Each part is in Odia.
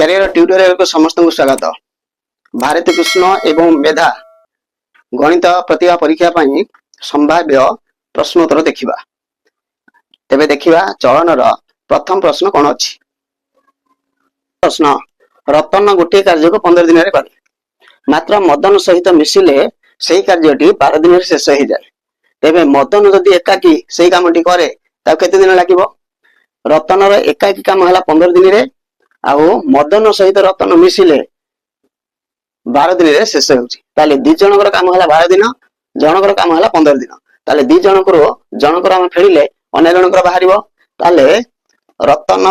କ୍ୟାରିୟର ଟ୍ୟୁଟୋରିଆଲକୁ ସମସ୍ତଙ୍କୁ ସ୍ୱାଗତ। ଭାରତୀ କୃଷ୍ଣ ଏବଂ ମେଧା ଗଣିତ ପ୍ରତିଭା ପରୀକ୍ଷା ପାଇଁ ସମ୍ଭାବ୍ୟ ପ୍ରଶ୍ନ ଉତ୍ତର ଦେଖିବା। ତେବେ ଦେଖିବା ଚଳନର ପ୍ରଥମ ପ୍ରଶ୍ନ କ'ଣ ଅଛି। ପ୍ରଶ୍ନ, ରତନ ଗୋଟିଏ କାର୍ଯ୍ୟକୁ 15 ଦିନରେ କରେ, ମାତ୍ର ମଦନ ସହିତ ମିଶିଲେ ସେହି କାର୍ଯ୍ୟଟି 12 ଦିନରେ ଶେଷ ହୋଇଯାଏ। ତେବେ ମଦନ ଯଦି ଏକାକୀ ସେହି କାମଟି କରେ ତାକୁ କେତେ ଦିନ ଲାଗିବ? ରତନର ଏକାକୀ କାମ ହେଲା 15 ଦିନରେ, ଆଉ ମଦନ ସହିତ ରତନ ମିଶିଲେ 12 ଦିନରେ ଶେଷ ହେଉଛି। ତାହେଲେ ଦି ଜଣଙ୍କର କାମ ହେଲା 12 ଦିନ, ଜଣଙ୍କର କାମ ହେଲା 15 ଦିନ। ତାହେଲେ ଦି ଜଣଙ୍କର ଆମେ ଫେରିଲେ ଅନ୍ୟ ଜଣଙ୍କର ବାହାରିବ। ତାହେଲେ ରତନ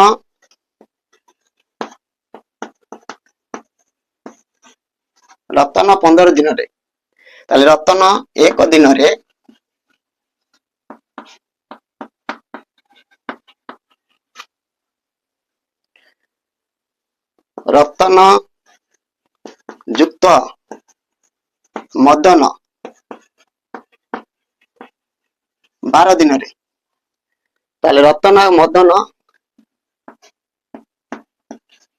ରତନ 15 ଦିନରେ, ତାହେଲେ ରତନ ଏକ ଦିନରେ ରତନ ଯୁକ୍ତ ମଦନ 12 ଦିନରେ, ତାହେଲେ ରତନ ଆଉ ମଦନ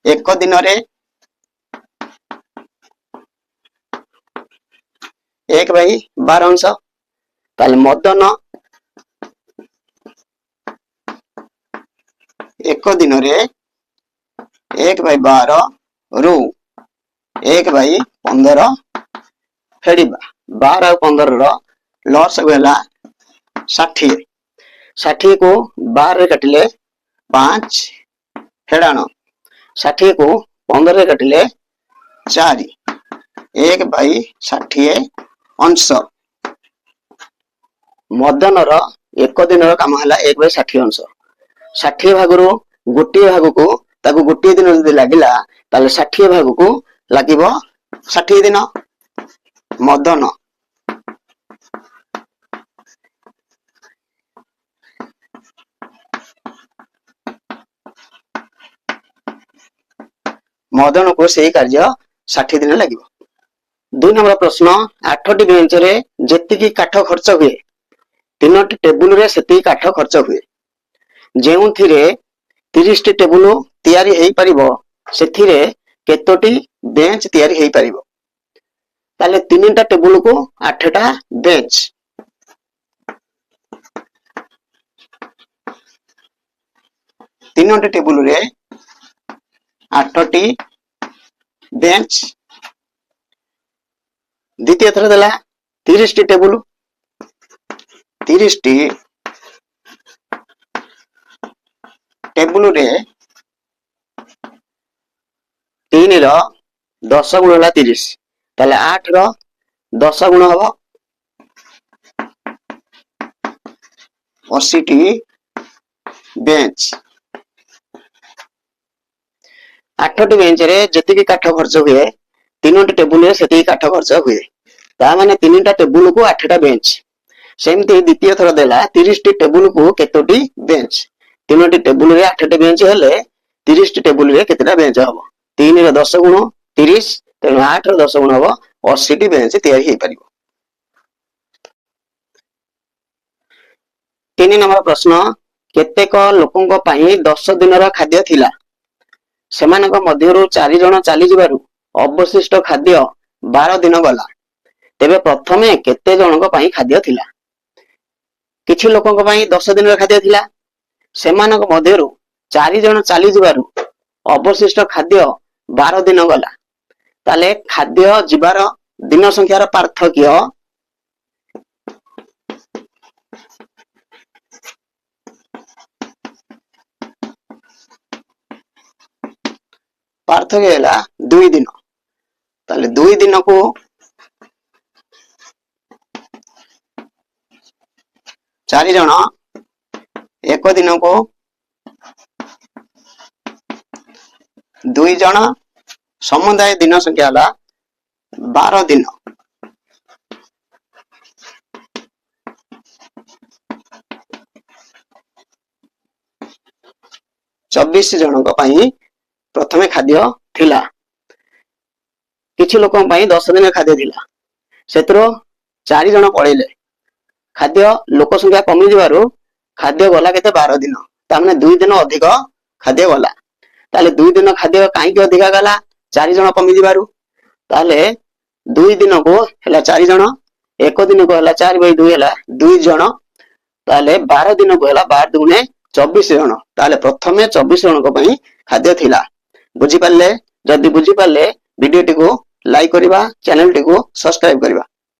ଏକ ଦିନରେ 1/12 ଅଂଶ। ତାହେଲେ ମଦନ ଏକ ଦିନରେ 1/12 ରୁ 1/15 ଫେଡ଼ିବା। 12 ଆଉ 15 ର ଲସକୁ ହେଲା 60। 60 କୁ 12 ରେ କାଟିଲେ 5 ଫେଡ଼ାଣ, 60 କୁ 15 ରେ କାଟିଲେ 4, 1/60 ଅଂଶ। ମଦନର ଏକ ଦିନର କାମ ହେଲା 1/60 ଅଂଶ। 60 ଭାଗରୁ ଗୋଟିଏ ଭାଗକୁ ତାକୁ ଗୋଟିଏ ଦିନ ଯଦି ଲାଗିଲା, ତାହେଲେ 60 ଭାଗକୁ ଲାଗିବ 60 ଦିନ। ମଦନ ମଦନକୁ ସେହି କାର୍ଯ୍ୟ 60 ଦିନ ଲାଗିବ। 2 ନମ୍ବର ପ୍ରଶ୍ନ, 8ଟି ବେଞ୍ଚରେ ଯେତିକି କାଠ ଖର୍ଚ୍ଚ ହୁଏ, 3ଟି ଟେବୁଲରେ ସେତିକି କାଠ ଖର୍ଚ୍ଚ ହୁଏ। ଯେଉଁଥିରେ 30ଟି ଟେବୁଲ ତିଆରି ହେଇପାରିବ, ସେଥିରେ କେତୋଟି ବେଞ୍ଚ ତିଆରି ହେଇପାରିବ? ତାହେଲେ 3ଟା ଟେବୁଲକୁ 8ଟା ବେଞ୍ଚ। ତିନୋଟି ଟେବୁଲରେ 8ଟି ବେଞ୍ଚ। ଦ୍ୱିତୀୟ ଥର ଦେଲା 30ଟି ଟେବୁଲ, 30ଟି ଟେବୁଲରେ 3 ର 10 ଗୁଣ ହେଲା 30, ତାହେଲେ 8 ର 10 ଗୁଣ ହବ 80ଟି ବେଞ୍ଚ। 8ଟି ବେଞ୍ଚରେ ଯେତିକି କାଠ ଖର୍ଚ୍ଚ ହୁଏ, 3ଟି ଟେବୁଲରେ ସେତିକି କାଠ ଖର୍ଚ୍ଚ ହୁଏ। ତା ମାନେ 3ଟା ଟେବୁଲକୁ 8ଟା ବେଞ୍ଚ। ସେମିତି ଦ୍ୱିତୀୟ ଥର ଦେଲା 30ଟି ଟେବୁଲକୁ କେତୋଟି ବେଞ୍ଚ? 3ଟି ଟେବୁଲରେ 8ଟି ବେଞ୍ଚ ହେଲେ 30ଟି ଟେବୁଲରେ କେତେଟା ବେଞ୍ଚ ହବ? 3 ର 10 ଗୁଣ 30, ତେଣୁ 8 ର 10 ଗୁଣ ହବ 80ଟି ବେଞ୍ଚ ତିଆରି ହେଇପାରିବ। 3 ନମ୍ବର ପ୍ରଶ୍ନ, କେତେକ ଲୋକଙ୍କ ପାଇଁ 10 ଦିନର ଖାଦ୍ୟ ଥିଲା। ସେମାନଙ୍କ ମଧ୍ୟରୁ 4 ଜଣ ଚାଲିଯିବାରୁ ଅବଶିଷ୍ଟ ଖାଦ୍ୟ 12 ଦିନ ଗଲା। ତେବେ ପ୍ରଥମେ କେତେ ଜଣଙ୍କ ପାଇଁ ଖାଦ୍ୟ ଥିଲା? କିଛି ଲୋକଙ୍କ ପାଇଁ 10 ଦିନର ଖାଦ୍ୟ ଥିଲା, ସେମାନଙ୍କ ମଧ୍ୟରୁ 4 ଜଣ ଚାଲିଯିବାରୁ ଅବଶିଷ୍ଟ ଖାଦ୍ୟ 12 ଦିନ ଗଲା। ତାହେଲେ ଖାଦ୍ୟ ଯିବାର ଦିନ ସଂଖ୍ୟାର ପାର୍ଥକ୍ୟ ହେଲା 2 ଦିନ। ତାହେଲେ 2 ଦିନକୁ 4 ଜଣ, 1 ଦିନକୁ 2 ଜଣ, ସମୁଦାୟ ଦିନ ସଂଖ୍ୟା ହେଲା 12 ଦିନ। 24 ଜଣଙ୍କ ପାଇଁ ପ୍ରଥମେ ଖାଦ୍ୟ ଥିଲା। କିଛି ଲୋକଙ୍କ ପାଇଁ 10 ଦିନ ଖାଦ୍ୟ ଥିଲା, ସେଥିରୁ 4 ଜଣ ପଳେଇଲେ। ଖାଦ୍ୟ ଲୋକ ସଂଖ୍ୟା କମିଯିବାରୁ ଖାଦ୍ୟ ଗଲା କେତେ? 12 ଦିନ। ତାମାନେ 2 ଦିନ ଅଧିକ ଖାଦ୍ୟ ଗଲା। ताले 2 दिन खाद्य कहीं अधिका गला 4 जन कमी दिबारु ताले 2 दिन को हला 4 जन 1 दिन को हला 4 बाई 2 हला 2 जन ताले 12 दिन को हला 12 दुने 24 जन ताले प्रथमे 24 जन को पई खाद्य थिला। बुझी पाले? जदि बुझी पाले वीडियो टी को लाइक करिबा, चैनल टी को सब्सक्राइब करिबा।